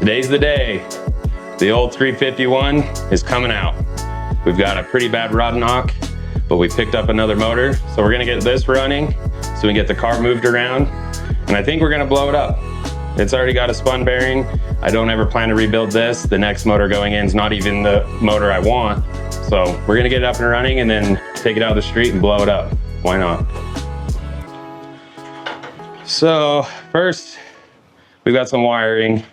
Today's the day. The old 351 is coming out. We've got a pretty bad rod knock, but we picked up another motor. So we're gonna get this running so we can get the car moved around. And I think we're gonna blow it up. It's already got a spun bearing. I don't ever plan to rebuild this. The next motor going in is not even the motor I want. So we're gonna get it up and running and then take it out the street and blow it up. Why not? So first, we've got some wiring.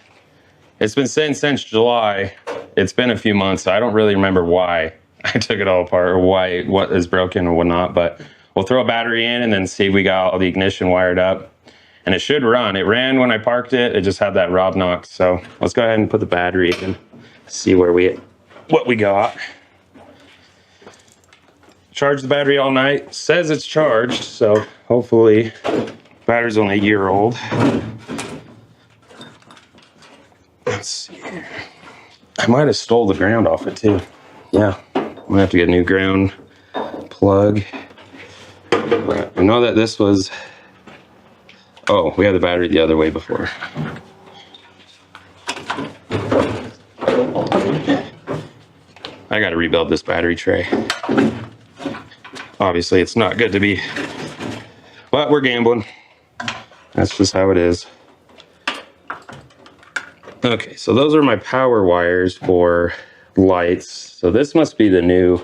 It's been sitting since July. It's been a few months, so I don't really remember why I took it all apart or what is broken or whatnot, but we'll throw a battery in and then see if we got all the ignition wired up. And it should run. It ran when I parked it. It just had that rod knock. So let's go ahead and put the battery in, see what we got. Charge the battery all night. Says it's charged, so hopefully, battery's only a year old. Let's see. I might have stole the ground off it too. Yeah, I'm gonna have to get a new ground plug. But I know that this was, oh, we had the battery the other way before. I gotta rebuild this battery tray. Obviously it's not good to be, but we're gambling. That's just how it is. Okay, so those are my power wires for lights. So this must be the new,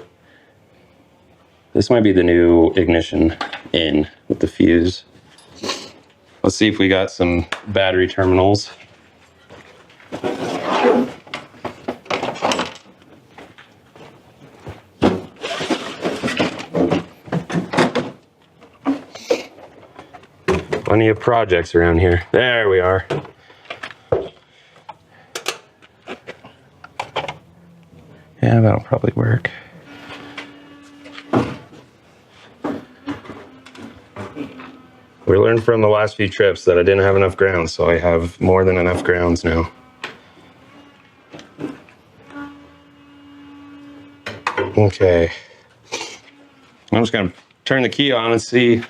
this might be the new ignition in with the fuse. Let's see if we got some battery terminals. Plenty of projects around here. There we are. Yeah, that'll probably work. We learned from the last few trips that I didn't have enough grounds, so I have more than enough grounds now. Okay. I'm just gonna turn the key on and see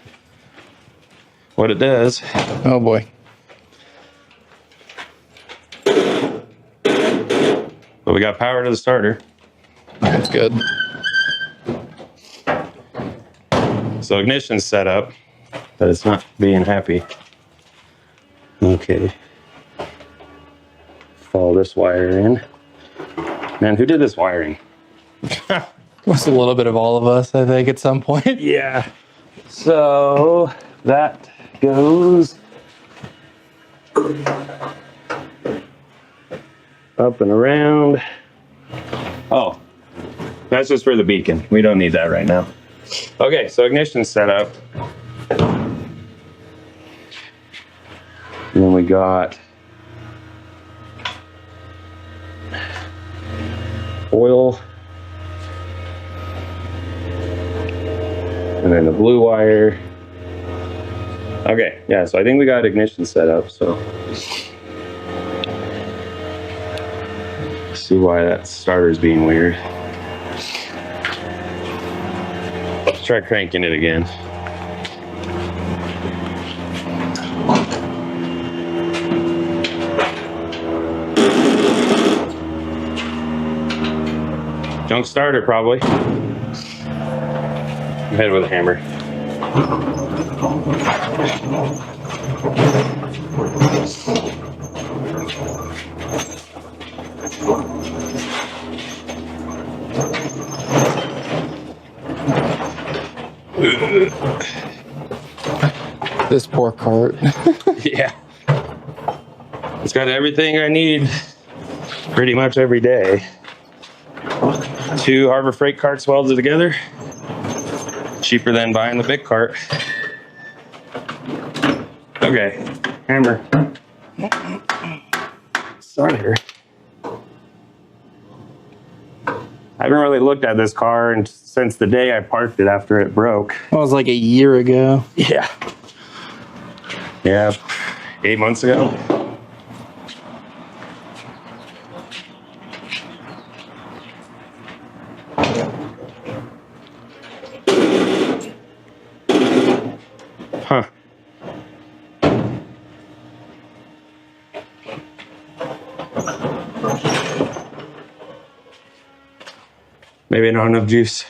what it does. Oh boy. But we got power to the starter. That's good. So ignition's set up, but it's not being happy. Okay. Follow this wire in. Man, who did this wiring? Was a little bit of all of us, I think, at some point. Yeah. So that goes up and around. Oh, that's just for the beacon. We don't need that right now. Okay, so ignition's set up. And then we got oil. And then the blue wire. Okay, yeah, so I think we got ignition set up, so. See why that starter's being weird. Let's try cranking it again. Junk starter, probably. Hit it with a hammer. This poor cart. Yeah. It's got everything I need pretty much every day. 2 Harbor Freight carts welded together. Cheaper than buying the big cart. Okay, hammer. Starter. I haven't really looked at this car since the day I parked it after it broke. That was like a year ago. Yeah. Yeah, 8 months ago. Huh. Maybe not enough juice.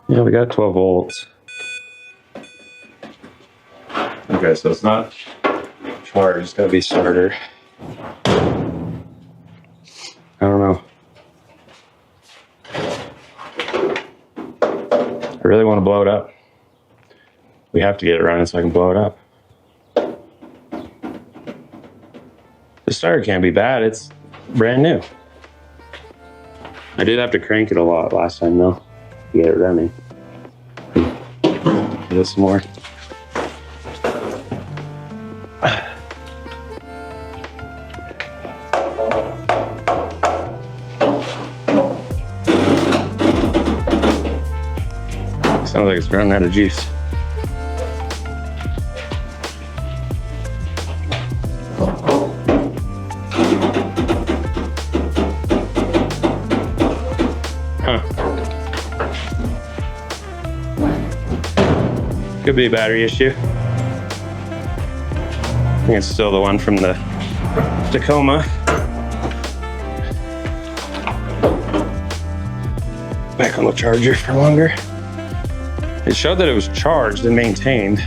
Yeah, we got 12 volts. Okay, so it's not charged, it's gotta be starter. I don't know. I really want to blow it up. We have to get it running so I can blow it up. The starter can't be bad, it's brand new. I did have to crank it a lot last time though, to get it running. Get it some more. Sounds like it's running out of juice. Huh. Could be a battery issue. I think it's still the one from the Tacoma. Back on the charger for longer. It showed that it was charged and maintained.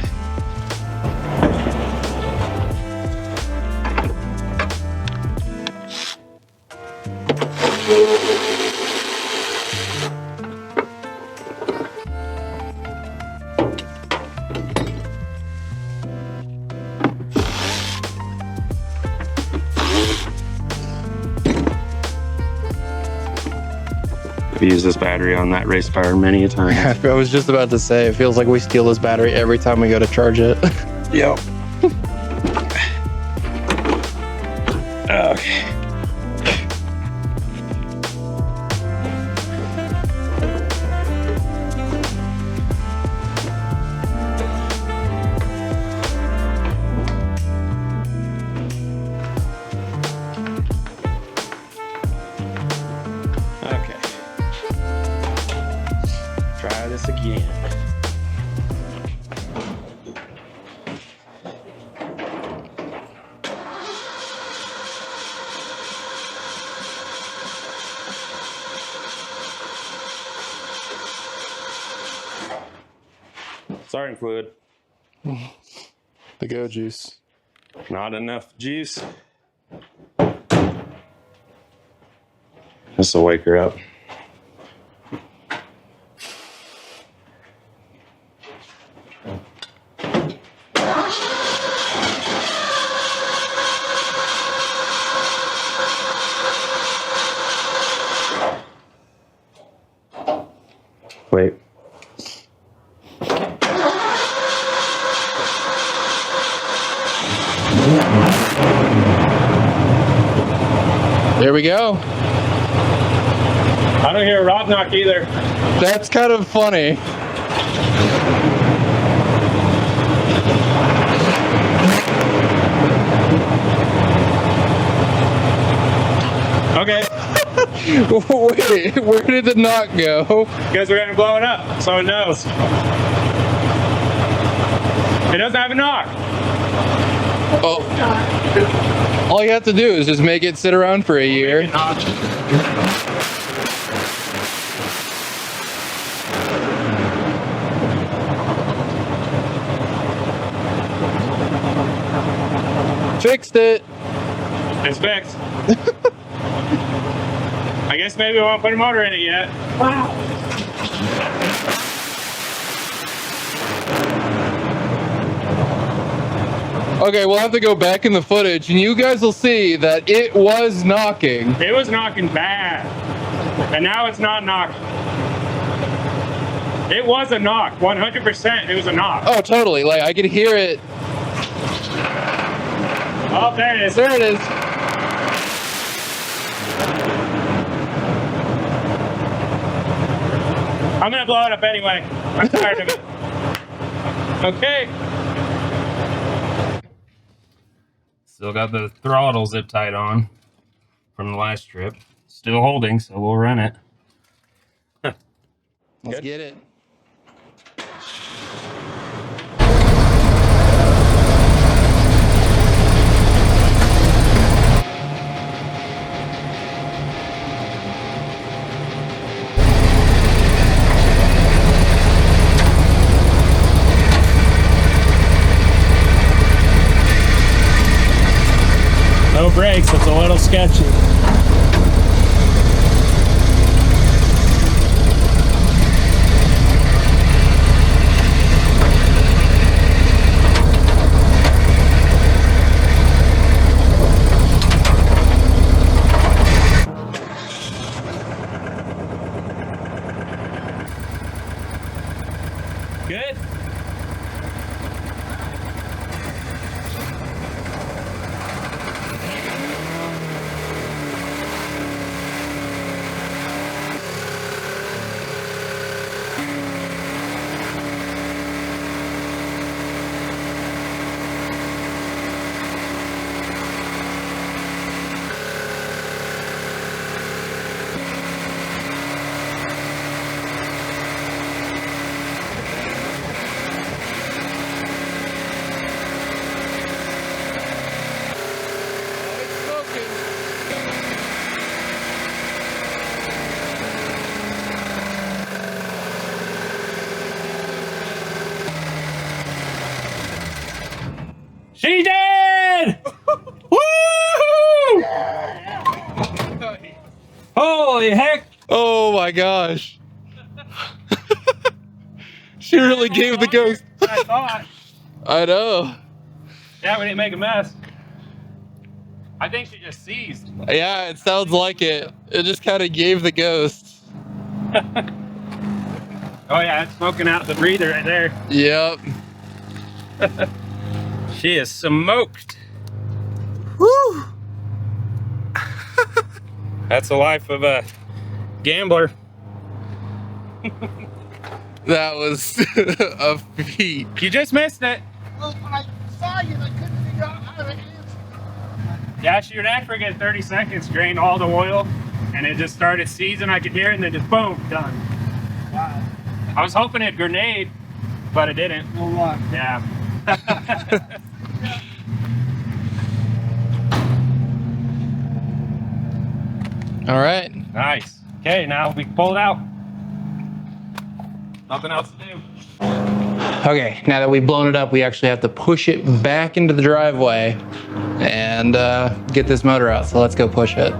I've used this battery on that race car many a time. I was just about to say, it feels like we steal this battery every time we go to charge it. Yep. Okay. Okay. Try this again. Starting fluid. The go juice. Not enough juice. This will wake her up. Wait. There we go. I don't hear a rod knock either. That's kind of funny. Okay. Wait, where did the knock go? Because we're gonna blow it up so it knows. It doesn't have a knock. Oh. All you have to do is just make it sit around for a year. Fixed it. It's fixed. I guess maybe we won't put a motor in it yet. Wow. Okay, we'll have to go back in the footage and you guys will see that it was knocking. It was knocking bad. And now it's not knocking. It was a knock, 100% it was a knock. Oh, totally. Like, I could hear it. Oh, there it is. There it is. I'm gonna blow it up anyway. I'm tired of it. Okay. Still got the throttle zip tied on from the last trip. Still holding, so we'll run it. Let's get it. No brakes, it's a little sketchy. Good? She did! Woo! Holy heck! Oh my gosh. She really gave the ghost. I thought. I know. Yeah, we didn't make a mess. I think she just seized. Yeah, it sounds like it. It just kind of gave the ghost. Oh yeah, it's smoking out the breather right there. Yep. She is smoked. Woo! That's the life of a gambler. That was a feat. You just missed it. Well, I saw you and I couldn't figure out how to answer. Yeah, she would act for a good 30 seconds, drained all the oil, and it just started seizing. I could hear it, and then just boom, done. Wow. I was hoping it'd grenade, but it didn't. No luck. Yeah. All right. Nice. Okay, now we can pull it out. Nothing else to do. Okay, now that we've blown it up, we actually have to push it back into the driveway and get this motor out. So let's go push it.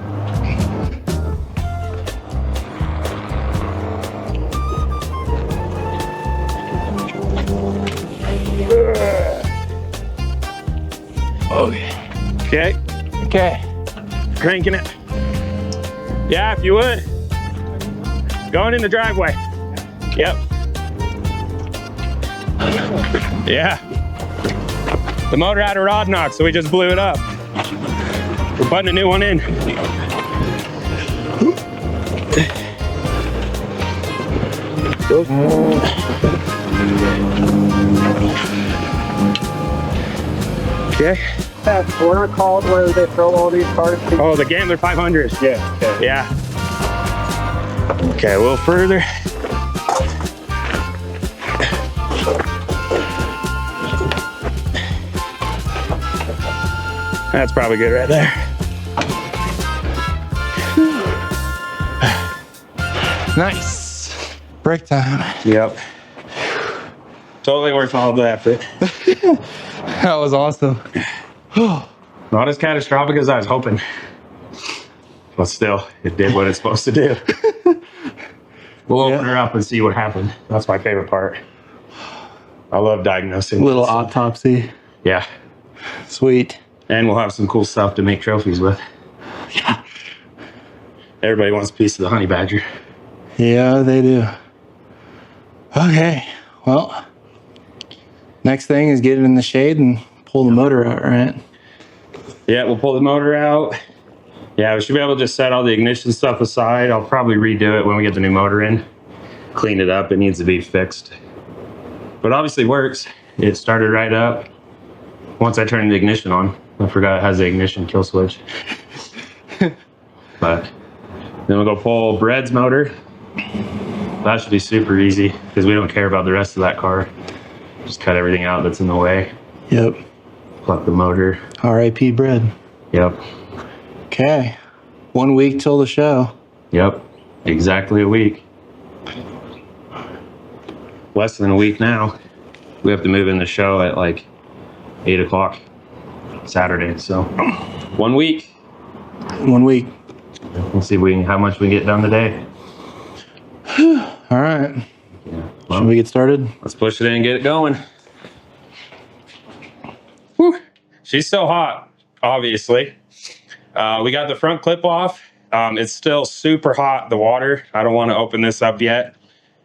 Okay. Okay, Okay. cranking it. Yeah, if you would. Going in the driveway. Yep. Yeah. The motor had a rod knock, so we just blew it up. We're putting a new one in. Okay. What are called where they throw all these cars? Oh, the Gambler 500. Yeah. Okay. Yeah. Okay, a little further. That's probably good right there. Nice. Break time. Yep. Totally worth all the effort. That was awesome. Not as catastrophic as I was hoping. But still, it did what it's supposed to do. We'll open her up and see what happened. That's my favorite part. I love diagnosing. Little autopsy. Yeah. Sweet. And we'll have some cool stuff to make trophies with. Yeah. Everybody wants a piece of the honey badger. Yeah, they do. Okay. Well, next thing is get it in the shade and pull the motor out, right? Yeah, we'll pull the motor out. Yeah, we should be able to just set all the ignition stuff aside. I'll probably redo it when we get the new motor in. Clean it up. It needs to be fixed. But obviously works. It started right up once I turned the ignition on. I forgot it has the ignition kill switch. But then we'll go pull Bread's motor. That should be super easy because we don't care about the rest of that car. Just cut everything out that's in the way. Yep. Pluck the motor. R.I.P. Bread. Yep. Okay. 1 week till the show. Yep. Exactly a week. Less than a week now. We have to move in the show at like 8 o'clock. Saturday. So 1 week. 1 week. We'll see how much we get done today. All right. Yeah. Should we get started? Let's push it in and get it going. Whew. She's still hot, obviously. We got the front clip off. It's still super hot, the water. I don't want to open this up yet.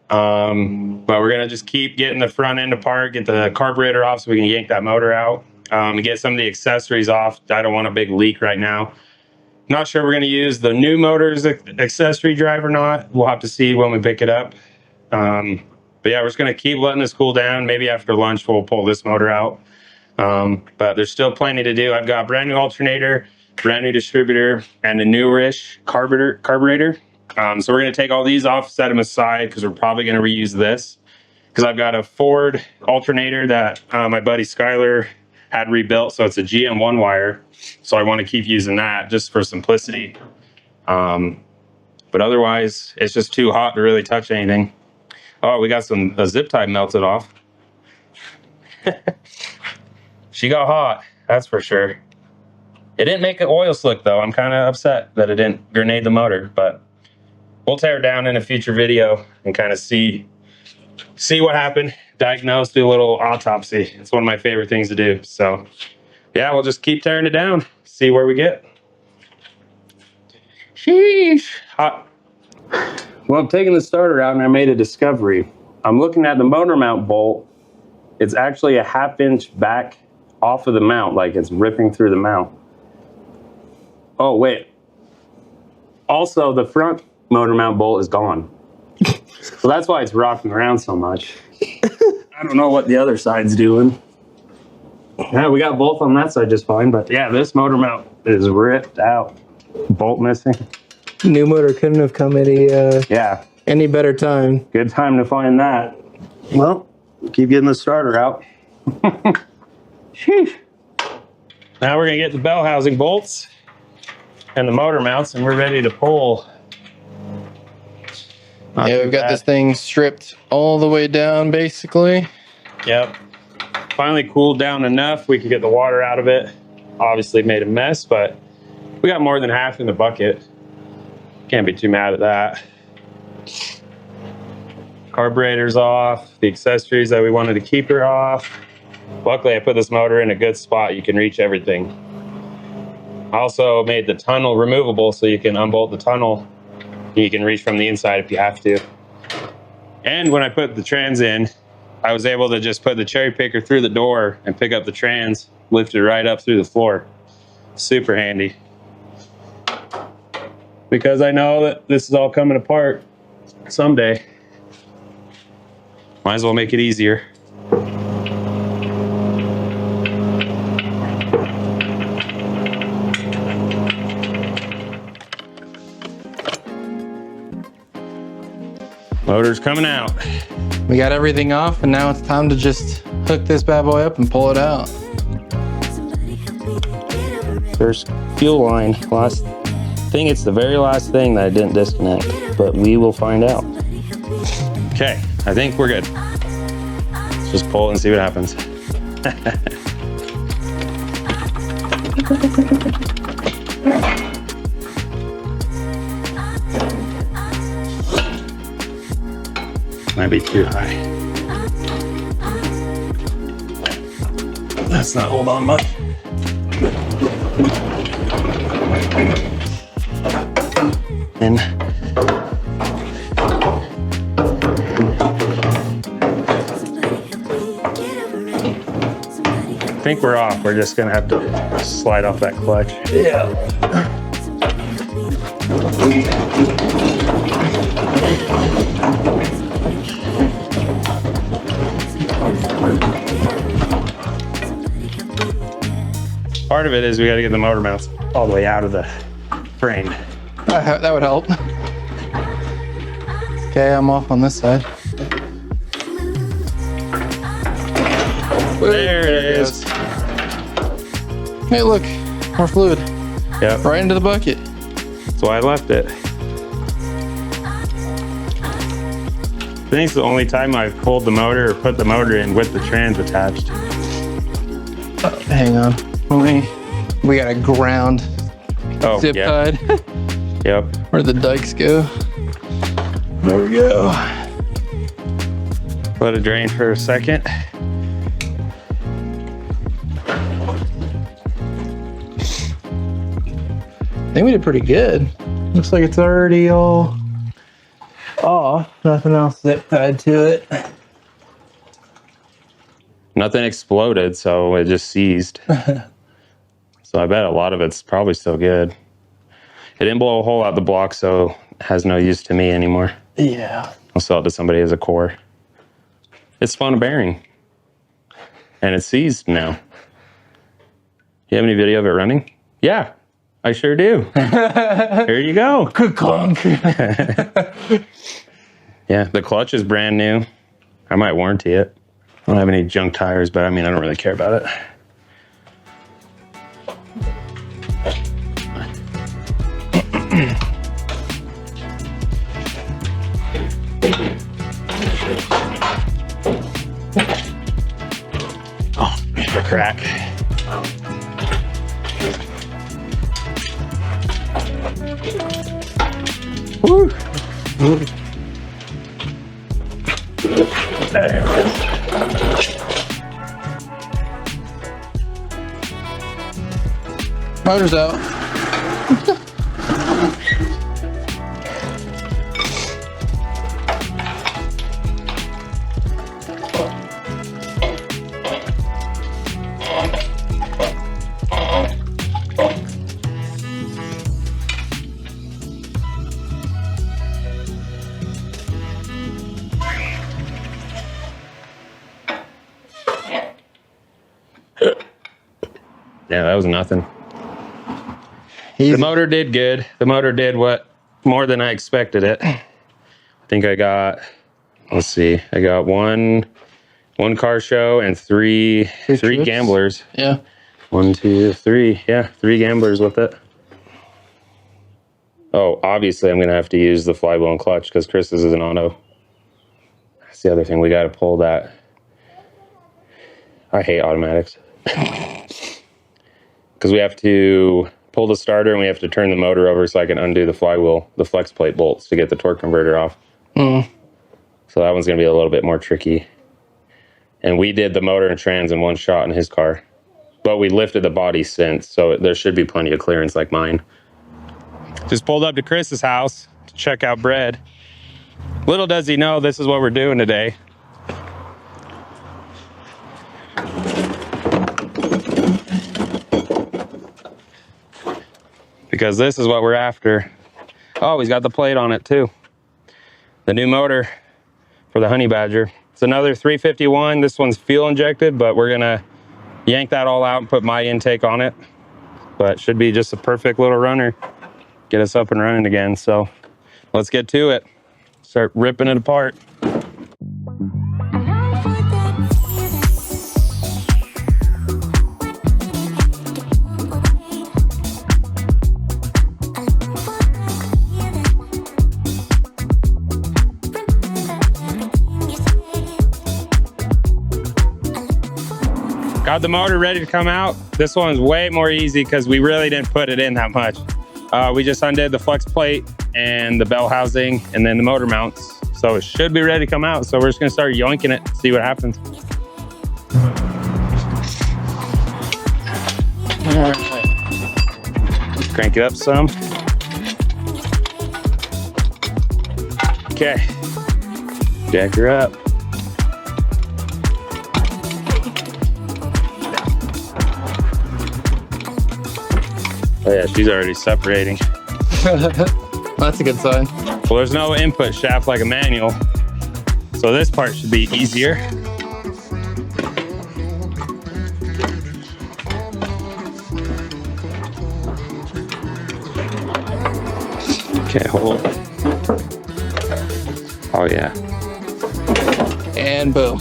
But we're going to just keep getting the front end apart, get the carburetor off so we can yank that motor out, and get some of the accessories off. I don't want a big leak right now. Not sure we're going to use the new motor's accessory drive or not. We'll have to see when we pick it up. But yeah, we're just going to keep letting this cool down. Maybe after lunch, we'll pull this motor out. But there's still plenty to do. I've got a brand new alternator, brand new distributor, and a newish carburetor. So we're going to take all these off, set them aside, because we're probably going to reuse this. Because I've got a Ford alternator that my buddy Skyler had rebuilt. So it's a GM one wire. So I want to keep using that just for simplicity. But otherwise, it's just too hot to really touch anything. Oh, we got a zip tie melted off. She got hot, that's for sure. It didn't make an oil slick though. I'm kind of upset that it didn't grenade the motor, but we'll tear it down in a future video and kind of see what happened, diagnose, do a little autopsy. It's one of my favorite things to do. So yeah, we'll just keep tearing it down, see where we get. Sheesh, hot. Well, I'm taking the starter out and I made a discovery. I'm looking at the motor mount bolt. It's actually a 1/2 inch back off of the mount, like it's ripping through the mount. Oh, wait. Also, the front motor mount bolt is gone. So that's why it's rocking around so much. I don't know what the other side's doing. Yeah, we got both on that side just fine, but yeah, this motor mount is ripped out. Bolt missing. New motor couldn't have come at any better time. Good time to find that. Well, keep getting the starter out. Sheesh. Now we're gonna get the bell housing bolts and the motor mounts, and we're ready to pull. Yeah, we've got this thing stripped all the way down, basically. Yep. Finally cooled down enough we could get the water out of it. Obviously made a mess, but we got more than half in the bucket. Can't be too mad at that. Carburetor's off. The accessories that we wanted to keep are off. Luckily, I put this motor in a good spot. You can reach everything. I also made the tunnel removable so you can unbolt the tunnel. You can reach from the inside if you have to. And when I put the trans in, I was able to just put the cherry picker through the door and pick up the trans, lift it right up through the floor. Super handy. Because I know that this is all coming apart someday. Might as well make it easier. Motor's coming out. We got everything off, and now it's time to just hook this bad boy up and pull it out. First fuel line. Last thing, it's the very last thing that I didn't disconnect, but we will find out. Okay, I think we're good. Let's just pull it and see what happens. Might be too high. That's not hold on much. And I think we're off. We're just gonna have to slide off that clutch. Yeah. Part of it is we got to get the motor mounts all the way out of the frame. That would help. Okay, I'm off on this side. There it is. Hey, look, more fluid. Yep. Right into the bucket. That's why I left it. I think it's the only time I've pulled the motor or put the motor in with the trans attached. Hang on. We got a ground zip yeah. tied. Yep. Where the dikes go. There we go. Let it drain for a second. I think we did pretty good. Looks like it's already all off. Nothing else zip tied to it. Nothing exploded, so it just seized. So I bet a lot of it's probably still good. It didn't blow a hole out the block, so it has no use to me anymore. Yeah. I'll sell it to somebody as a core. It spun a bearing. And it's seized now. You have any video of it running? Yeah, I sure do. Here you go. Clunk. Yeah, the clutch is brand new. I might warranty it. I don't have any junk tires, but I mean, I don't really care about it. Oh, the crack. Woo. There it is. Motor's out. Yeah, that was nothing. Easy. The motor did good. The motor did what more than I expected it. I think I got, let's see, I got one car show and three trips. gamblers. Yeah. 1, 2, 3. Yeah, 3 gamblers with it. Oh, obviously I'm gonna have to use the flywheel and clutch because Chris's is an auto. That's the other thing, we gotta pull that. I hate automatics. Because we have to pull the starter and we have to turn the motor over so I can undo the flywheel, the flex plate bolts to get the torque converter off. So that one's gonna be a little bit more tricky. And we did the motor and trans in one shot in his car. But we lifted the body since, so there should be plenty of clearance like mine. Just pulled up to Chris's house to check out bread. Little does he know this is what we're doing today. Because this is what we're after. Oh, he's got the plate on it too. The new motor for the Honey Badger. It's another 351. This one's fuel injected, but we're gonna yank that all out and put my intake on it. But should be just a perfect little runner. Get us up and running again. So let's get to it. Start ripping it apart. Got the motor ready to come out. This one's way more easy because we really didn't put it in that much. We just undid the flex plate and the bell housing and then the motor mounts. So it should be ready to come out. So we're just gonna start yoinking it, see what happens. All right. Crank it up some. Okay, jack her up. Oh yeah, she's already separating. That's a good sign. Well, there's no input shaft like a manual, so this part should be easier. Okay, hold. Oh yeah. And boom.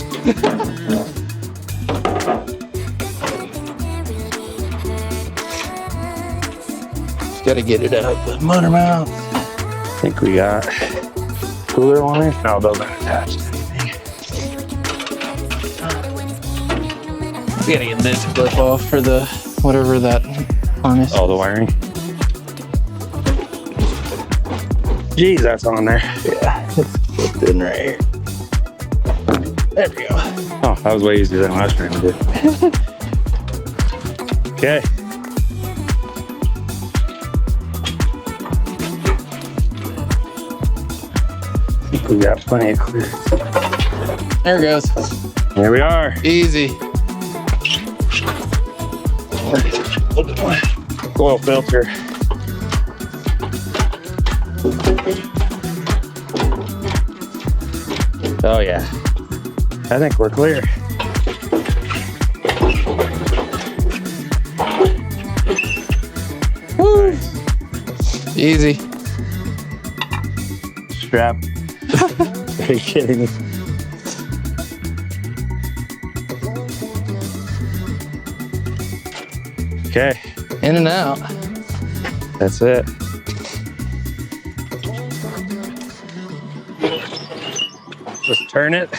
Gotta get it out the motor mount. I think we got cooler wires. No, those aren't attached to anything. We gotta get this clip off for the whatever that harness. Oh, the wiring. Jeez, that's on there. Yeah, it's flipped in right here. There we go. Oh, that was way easier than last time I did. Okay. I think we got plenty of clearance. There it goes. Here we are. Easy. Oil filter. Oh yeah. I think we're clear. Woo. Easy. Strap. Are you kidding me? Okay, In and out. that's it. Just turn it.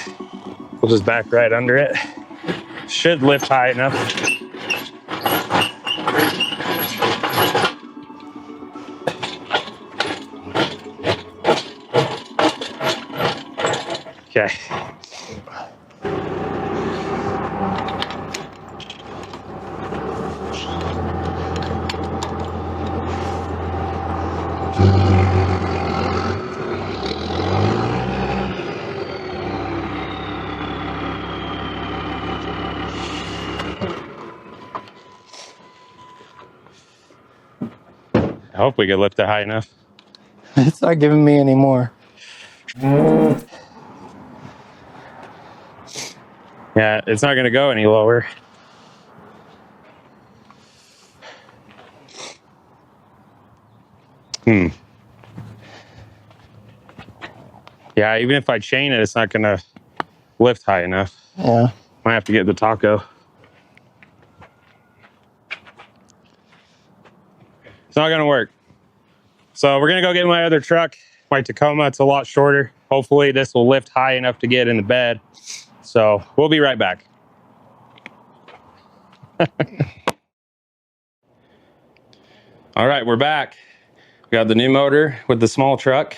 We'll just back right under it. Should lift high enough. Okay. I hope we can lift it high enough. It's not giving me any more. Yeah, it's not going to go any lower. Yeah, even if I chain it, it's not going to lift high enough. Yeah. Might have to get the taco. It's not going to work. So we're going to go get my other truck, my Tacoma. It's a lot shorter. Hopefully this will lift high enough to get in the bed. So we'll be right back. All right, we're back. We got the new motor with the small truck.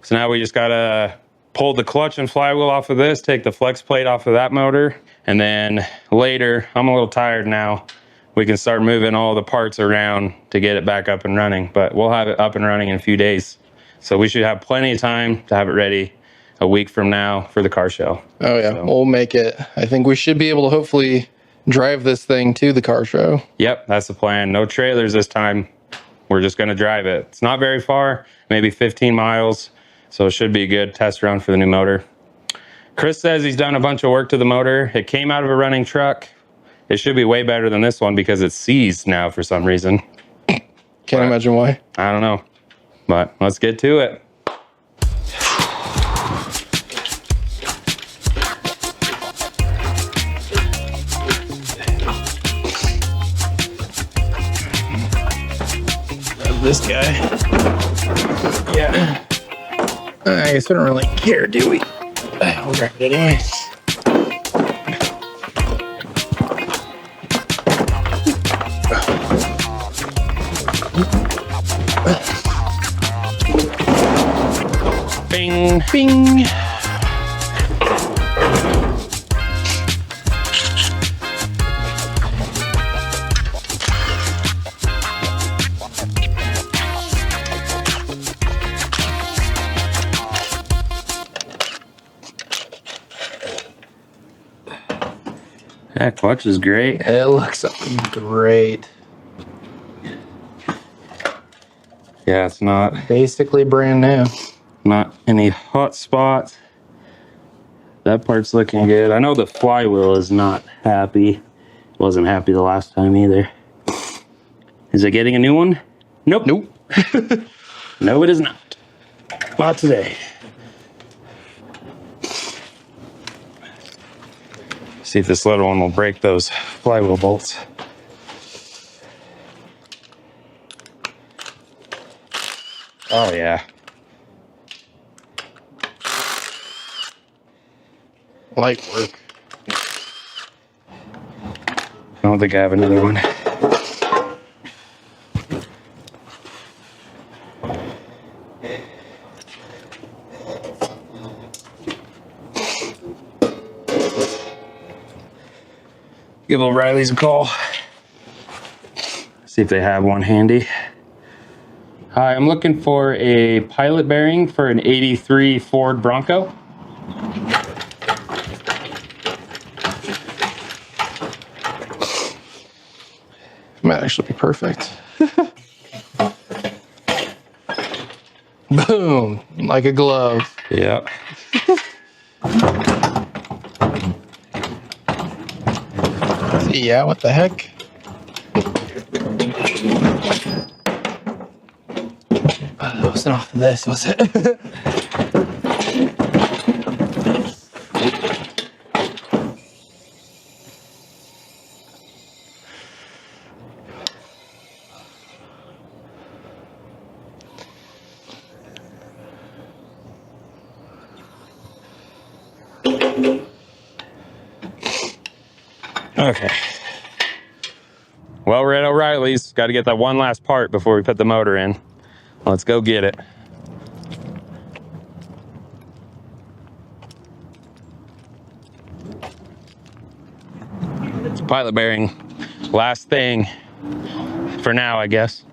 So now we just gotta pull the clutch and flywheel off of this, take the flex plate off of that motor, and then later, I'm a little tired now, we can start moving all the parts around to get it back up and running. But we'll have it up and running in a few days. So we should have plenty of time to have it ready a week from now for the car show. Oh yeah, So- we'll make it. I think we should be able to hopefully drive this thing to the car show. Yep, that's the plan. No trailers this time. We're just gonna drive it. It's not very far, maybe 15 miles. So it should be a good test run for the new motor. Chris says he's done a bunch of work to the motor. It came out of a running truck. It should be way better than this one because it's seized now for some reason. Can't imagine why. I don't know, but let's get to it. This guy. Yeah. I guess we don't really care, do we? We'll grab it anyway. Bing. Bing. That clutch is great. It looks great. Yeah, it's not Basically brand new. any hot spots. That part's looking good. I know the flywheel is not happy. Wasn't happy the last time either. Is it getting a new one? Nope. Nope. No, it is not. Not today. See if this little one will break those flywheel bolts. Oh yeah. Light work. I don't think I have another one. Give O'Reilly's a call. See if they have one handy. Hi, I'm looking for a pilot bearing for an 83 Ford Bronco. Might actually be perfect. Boom, like a glove. Yep. Yeah, what the heck? It wasn't off of this, was it? Okay. Well, we're at O'Reilly's. Got to get that one last part before we put the motor in. Let's go get it. Pilot bearing. Last thing for now, I guess.